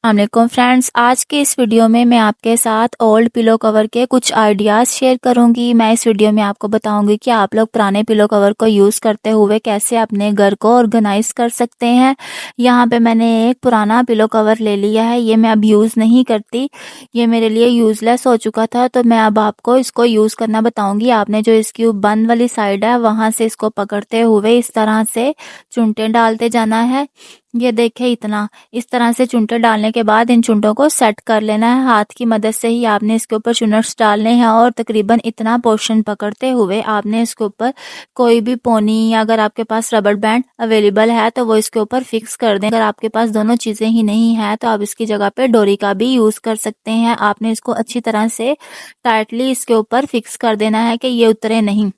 अस्सलामुअलैकुम फ्रेंड्स, आज के इस वीडियो में मैं आपके साथ ओल्ड पिलो कवर के कुछ आइडियाज़ शेयर करूंगी। मैं इस वीडियो में आपको बताऊंगी कि आप लोग पुराने पिलो कवर को यूज़ करते हुए कैसे अपने घर को ऑर्गेनाइज कर सकते हैं। यहाँ पे मैंने एक पुराना पिलो कवर ले लिया है, ये मैं अब यूज़ नहीं करती, ये मेरे लिए यूज़लेस हो चुका था, तो मैं अब आपको इसको यूज़ करना बताऊँगी। आपने जो इसकी बंद वाली साइड है वहाँ से इसको पकड़ते हुए इस तरह से चुनटे डालते जाना है। ये देखें, इतना इस तरह से चुनटे डालने के बाद इन चुनटों को सेट कर लेना है। हाथ की मदद से ही आपने इसके ऊपर चुनट्स डालने हैं और तकरीबन इतना पोर्शन पकड़ते हुए आपने इसके ऊपर कोई भी पोनी या अगर आपके पास रबर बैंड अवेलेबल है तो वो इसके ऊपर फिक्स कर दें। अगर आपके पास दोनों चीज़ें ही नहीं है तो आप इसकी जगह पे डोरी का भी यूज़ कर सकते हैं। आपने इसको अच्छी तरह से टाइटली इसके ऊपर फिक्स कर देना है कि ये उतरे नहीं।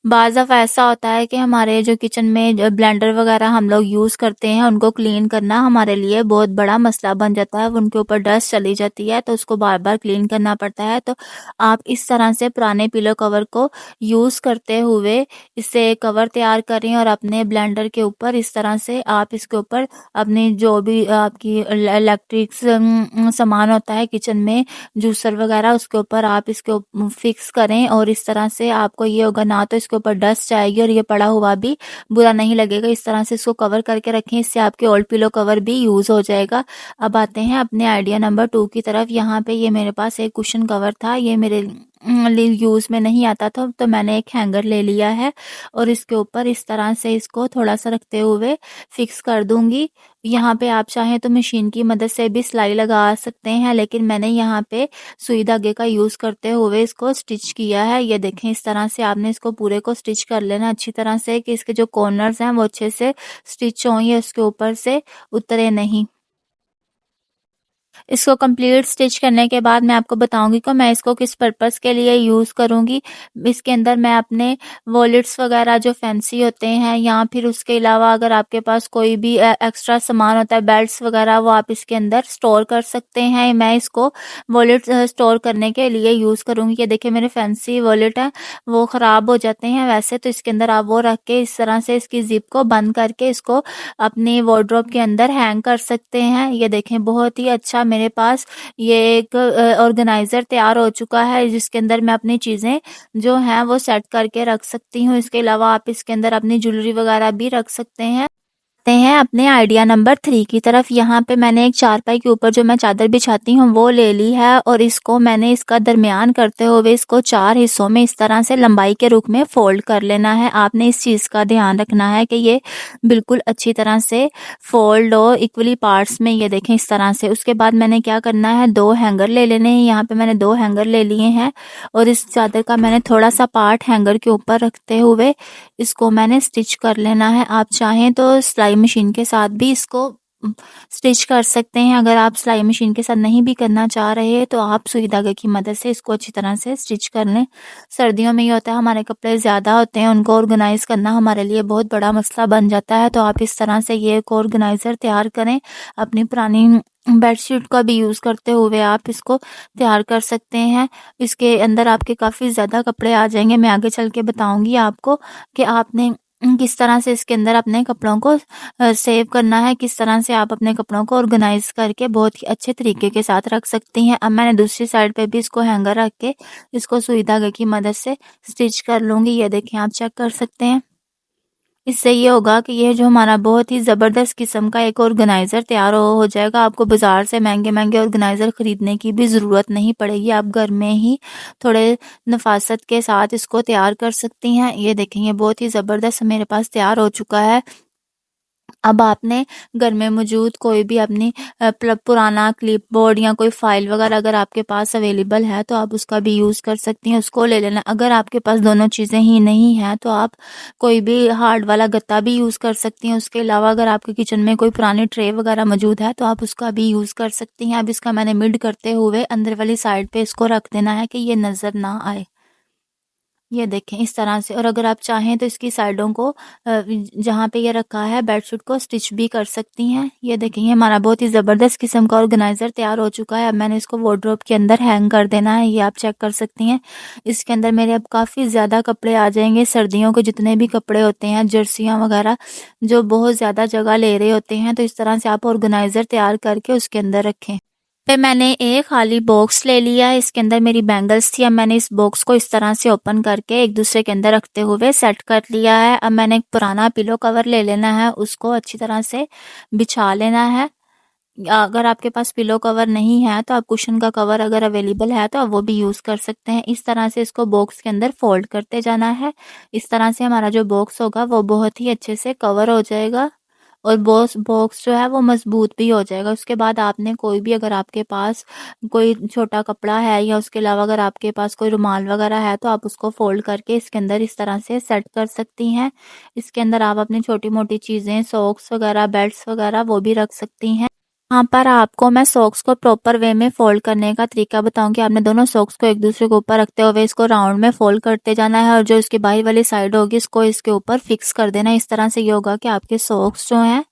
बाज़ दफ़ा ऐसा होता है कि हमारे जो किचन में ब्लेंडर वगैरह हम लोग यूज़ करते हैं उनको क्लीन करना हमारे लिए बहुत बड़ा मसला बन जाता है। उनके ऊपर डस्ट चली जाती है तो उसको बार बार क्लीन करना पड़ता है। तो आप इस तरह से पुराने पिलो कवर को यूज़ करते हुए इससे कवर तैयार करें और अपने ब्लेंडर के ऊपर इस तरह से आप इसके ऊपर अपनी जो भी आपकी इलेक्ट्रिक सामान होता है किचन में, जूसर वगैरह, उसके ऊपर आप इसको फिक्स करें और इस तरह से आपको ये होगा ना तो इसके ऊपर डस्ट आएगी और ये पड़ा हुआ भी बुरा नहीं लगेगा। इस तरह से इसको कवर करके रखें, इससे आपके ओल्ड पिलो कवर भी यूज़ हो जाएगा। अब आते हैं अपने आइडिया नंबर 2 की तरफ। यहाँ पे ये मेरे पास एक कुशन कवर था, ये मेरे लिए यूज़ में नहीं आता था, तो मैंने एक हैंगर ले लिया है और इसके ऊपर इस तरह से इसको थोड़ा सा रखते हुए फिक्स कर दूंगी। यहाँ पे आप चाहें तो मशीन की मदद से भी सिलाई लगा सकते हैं, लेकिन मैंने यहाँ पे सुई धागे का यूज़ करते हुए इसको स्टिच किया है। ये देखें, इस तरह से आपने इसको पूरे को स्टिच कर लेना अच्छी तरह से कि इसके जो कॉर्नर्स हैं वो अच्छे से स्टिच हों, ये उसके ऊपर से उतरे नहीं। इसको कंप्लीट स्टिच करने के बाद मैं आपको बताऊंगी कि मैं इसको किस पर्पस के लिए यूज़ करूंगी। इसके अंदर मैं अपने वॉलेट्स वगैरह जो फैंसी होते हैं या फिर उसके अलावा अगर आपके पास कोई भी एक्स्ट्रा सामान होता है, बेल्ट्स वगैरह, वो आप इसके अंदर स्टोर कर सकते हैं। मैं इसको वॉलेट स्टोर करने के लिए यूज़ करूंगी। ये देखिए, मेरे फैंसी वॉलेट है, वो ख़राब हो जाते हैं वैसे, तो इसके अंदर आप वो रख के इस तरह से इसकी जिप को बंद करके इसको अपनी वार्डरोब के अंदर हैंग कर सकते हैं। ये देखें, बहुत ही अच्छा मेरे पास ये एक ऑर्गेनाइज़र तैयार हो चुका है जिसके अंदर मैं अपनी चीज़ें जो हैं वो सेट करके रख सकती हूँ। इसके अलावा आप इसके अंदर अपनी ज्वेलरी वगैरह भी रख सकते हैं। आते हैं अपने आइडिया नंबर 3 की तरफ। यहाँ पे मैंने एक चारपाई के ऊपर जो मैं चादर बिछाती हूँ वो ले ली है और इसको मैंने इसका दरमियान करते हुए इसको 4 हिस्सों में इस तरह से लंबाई के रुख में फोल्ड कर लेना है। आपने इस चीज़ का ध्यान रखना है कि ये बिल्कुल अच्छी तरह से फोल्ड हो इक्वली पार्ट्स में। ये देखें, इस तरह से। उसके बाद मैंने क्या करना है, 2 हैंगर ले लेने हैं। यहाँ पे मैंने 2 हैंगर ले लिए हैं और इस चादर का मैंने थोड़ा सा पार्ट हैंगर के ऊपर रखते हुए इसको मैंने स्टिच कर लेना है। आप चाहें तो सिलाई मशीन के साथ भी इसको स्टिच कर सकते हैं। अगर आप सिलाई मशीन के साथ नहीं भी करना चाह रहे तो आप सुई धागे की मदद से इसको अच्छी तरह से स्टिच कर लें। सर्दियों में ये होता है, हमारे कपड़े ज़्यादा होते हैं, उनको ऑर्गेनाइज करना हमारे लिए बहुत बड़ा मसला बन जाता है। तो आप इस तरह से ये एक ऑर्गेनाइज़र तैयार करें। अपनी पुरानी बेडशीट का भी यूज़ करते हुए आप इसको तैयार कर सकते हैं। इसके अंदर आपके काफ़ी ज़्यादा कपड़े आ जाएंगे। मैं आगे चल के बताऊंगी आपको कि आपने किस तरह से इसके अंदर अपने कपड़ों को सेव करना है, किस तरह से आप अपने कपड़ों को ऑर्गेनाइज करके बहुत ही अच्छे तरीके के साथ रख सकती हैं। अब मैंने दूसरी साइड पे भी इसको हैंगर रख के इसको सुई धागे की मदद से स्टिच कर लूँगी। ये देखें, आप चेक कर सकते हैं। इससे ये होगा कि ये जो हमारा बहुत ही ज़बरदस्त किस्म का एक ऑर्गेनाइज़र तैयार हो जाएगा। आपको बाज़ार से महंगे-महंगे ऑर्गेनाइज़र ख़रीदने की भी ज़रूरत नहीं पड़ेगी। आप घर में ही थोड़े नफ़ासत के साथ इसको तैयार कर सकती हैं। ये देखें, ये बहुत ही ज़बरदस्त मेरे पास तैयार हो चुका है। अब आपने घर में मौजूद कोई भी अपनी पुराना क्लिपबोर्ड या कोई फाइल वगैरह अगर आपके पास अवेलेबल है तो आप उसका भी यूज़ कर सकती हैं, उसको ले लेना। अगर आपके पास दोनों चीज़ें ही नहीं हैं तो आप कोई भी हार्ड वाला गत्ता भी यूज़ कर सकती हैं। उसके अलावा अगर आपके किचन में कोई पुरानी ट्रे वगैरह मौजूद है तो आप उसका भी यूज़ कर सकती हैं। अब इसका मैंने मिड करते हुए अंदर वाली साइड पे इसको रख देना है कि ये नज़र ना आए। ये देखें इस तरह से। और अगर आप चाहें तो इसकी साइडों को जहाँ पे ये रखा है बेडशीट को स्टिच भी कर सकती हैं। ये देखें ये हमारा बहुत ही ज़बरदस्त किस्म का ऑर्गेनाइज़र तैयार हो चुका है। अब मैंने इसको वार्डरोब के अंदर हैंग कर देना है, ये आप चेक कर सकती हैं। इसके अंदर मेरे अब काफ़ी ज़्यादा कपड़े आ जाएंगे, सर्दियों के जितने भी कपड़े होते हैं, जर्सियाँ वगैरह जो बहुत ज़्यादा जगह ले रहे होते हैं। तो इस तरह से आप ऑर्गेनाइज़र तैयार करके उसके अंदर रखें। फिर मैंने एक खाली बॉक्स ले लिया है, इसके अंदर मेरी बैंगल्स थी। अब मैंने इस बॉक्स को इस तरह से ओपन करके एक दूसरे के अंदर रखते हुए सेट कर लिया है। अब मैंने एक पुराना पिलो कवर ले लेना है, उसको अच्छी तरह से बिछा लेना है। अगर आपके पास पिलो कवर नहीं है तो आप कुशन का कवर अगर अवेलेबल है तो आप वो भी यूज़ कर सकते हैं। इस तरह से इसको बॉक्स के अंदर फोल्ड करते जाना है। इस तरह से हमारा जो बॉक्स होगा वो बहुत ही अच्छे से कवर हो जाएगा और बॉक्स बॉक्स जो है वो मजबूत भी हो जाएगा। उसके बाद आपने कोई भी, अगर आपके पास कोई छोटा कपड़ा है या उसके अलावा अगर आपके पास कोई रुमाल वगैरह है तो आप उसको फोल्ड करके इसके अंदर इस तरह से सेट कर सकती हैं। इसके अंदर आप अपनी छोटी मोटी चीज़ें, सॉक्स वगैरह, बेल्ट्स वगैरह वो भी रख सकती हैं। यहाँ पर आपको मैं सॉक्स को प्रॉपर वे में फोल्ड करने का तरीका बताऊंगी। आपने दोनों सॉक्स को एक दूसरे के ऊपर रखते हुए इसको राउंड में फोल्ड करते जाना है और जो इसकी बाहर वाली साइड होगी इसको इसके ऊपर फिक्स कर देना है। इस तरह से ये होगा कि आपके सॉक्स जो हैं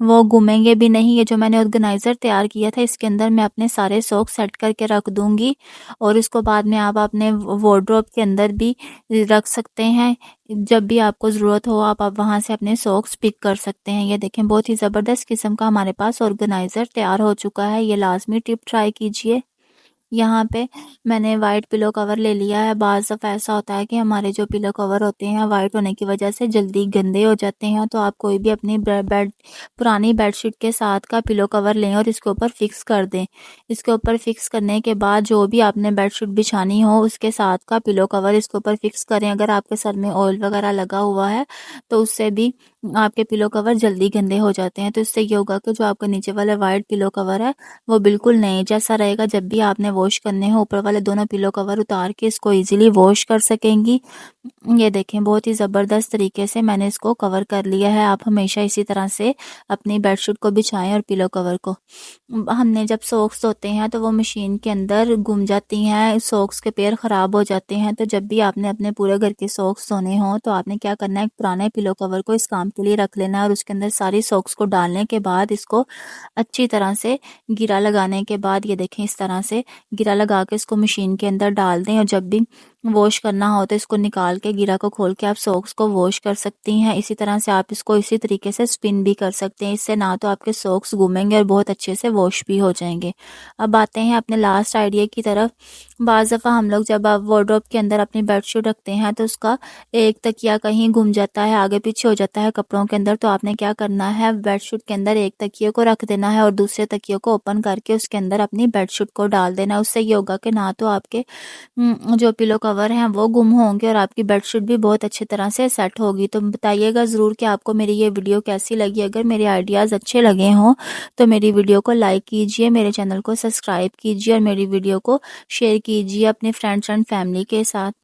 वो घूमेंगे भी नहीं। ये जो मैंने ऑर्गेनाइज़र तैयार किया था इसके अंदर मैं अपने सारे सॉक्स सेट करके रख दूंगी और इसको बाद में आप अपने वार्डरोब के अंदर भी रख सकते हैं। जब भी आपको ज़रूरत हो आप वहाँ से अपने सॉक्स पिक कर सकते हैं। ये देखें बहुत ही ज़बरदस्त किस्म का हमारे पास ऑर्गेनाइज़र तैयार हो चुका है। ये लाजमी टिप ट्राई कीजिए। यहाँ पे मैंने वाइट पिलो कवर ले लिया है। बाज़ दफ़ा ऐसा होता है कि हमारे जो पिलो कवर होते हैं वाइट होने की वजह से जल्दी गंदे हो जाते हैं। तो आप कोई भी अपनी बेड पुरानी बेडशीट के साथ का पिलो कवर लें और इसके ऊपर फिक्स कर दें। इसके ऊपर फिक्स करने के बाद जो भी आपने बेडशीट बिछानी हो उसके साथ का पिलो कवर इसके ऊपर फिक्स करें। अगर आपके सर में ऑयल वगैरह लगा हुआ है तो उससे भी आपके पिलो कवर जल्दी गंदे हो जाते हैं। तो इससे ये होगा कि जो आपका नीचे वाला वाइट पिलो कवर है वो बिल्कुल नए जैसा रहेगा। जब भी आपने वॉश करने हो ऊपर वाले दोनों पिलो कवर उतार के इसको इजीली वॉश कर सकेंगी। ये देखें बहुत ही ज़बरदस्त तरीके से मैंने इसको कवर कर लिया है। आप हमेशा इसी तरह से अपनी बेडशीट को बिछाएं और पिलो कवर को। हमने जब सॉक्स धोते हैं तो वो मशीन के अंदर गुम जाती हैं, सॉक्स के पैर ख़राब हो जाते हैं। तो जब भी आपने अपने पूरे घर के सॉक्स धोने हों तो आपने क्या करना है, एक पुराने पिलो कवर को इस काम के लिए रख लेना है और उसके अंदर सारी सॉक्स को डालने के बाद इसको अच्छी तरह से गिरा लगाने के बाद ये देखें इस तरह से गिरा लगा के इसको मशीन के अंदर डाल दें और जब भी वॉश करना हो तो इसको निकाल के गिरा को खोल के आप सॉक्स को वॉश कर सकती हैं। इसी तरह से आप इसको इसी तरीके से स्पिन भी कर सकते हैं। इससे ना तो आपके सॉक्स घूमेंगे और बहुत अच्छे से वॉश भी हो जाएंगे। अब आते हैं अपने लास्ट आइडिया की तरफ। बाज़ दफ़ा हम लोग जब आप वार्डरोब के अंदर अपनी बेडशीट रखते हैं तो उसका एक तकिया कहीं घूम जाता है, आगे पीछे हो जाता है कपड़ों के अंदर। तो आपने क्या करना है, बेडशीट के अंदर एक तकिए को रख देना है और दूसरे तकिए को ओपन करके उसके अंदर अपनी बेडशीट को डाल देना है। उससे ये होगा कि ना तो आपके जो पिलो कवर हैं वो गुम होंगे और आपकी बेडशीट भी बहुत अच्छी तरह से सेट होगी। तो बताइएगा ज़रूर कि आपको मेरी ये वीडियो कैसी लगी। अगर मेरे आइडियाज़ अच्छे लगे हों तो मेरी वीडियो को लाइक कीजिए, मेरे चैनल को सब्सक्राइब कीजिए और मेरी वीडियो को शेयर कीजिए अपने फ्रेंड्स एंड फैमिली के साथ।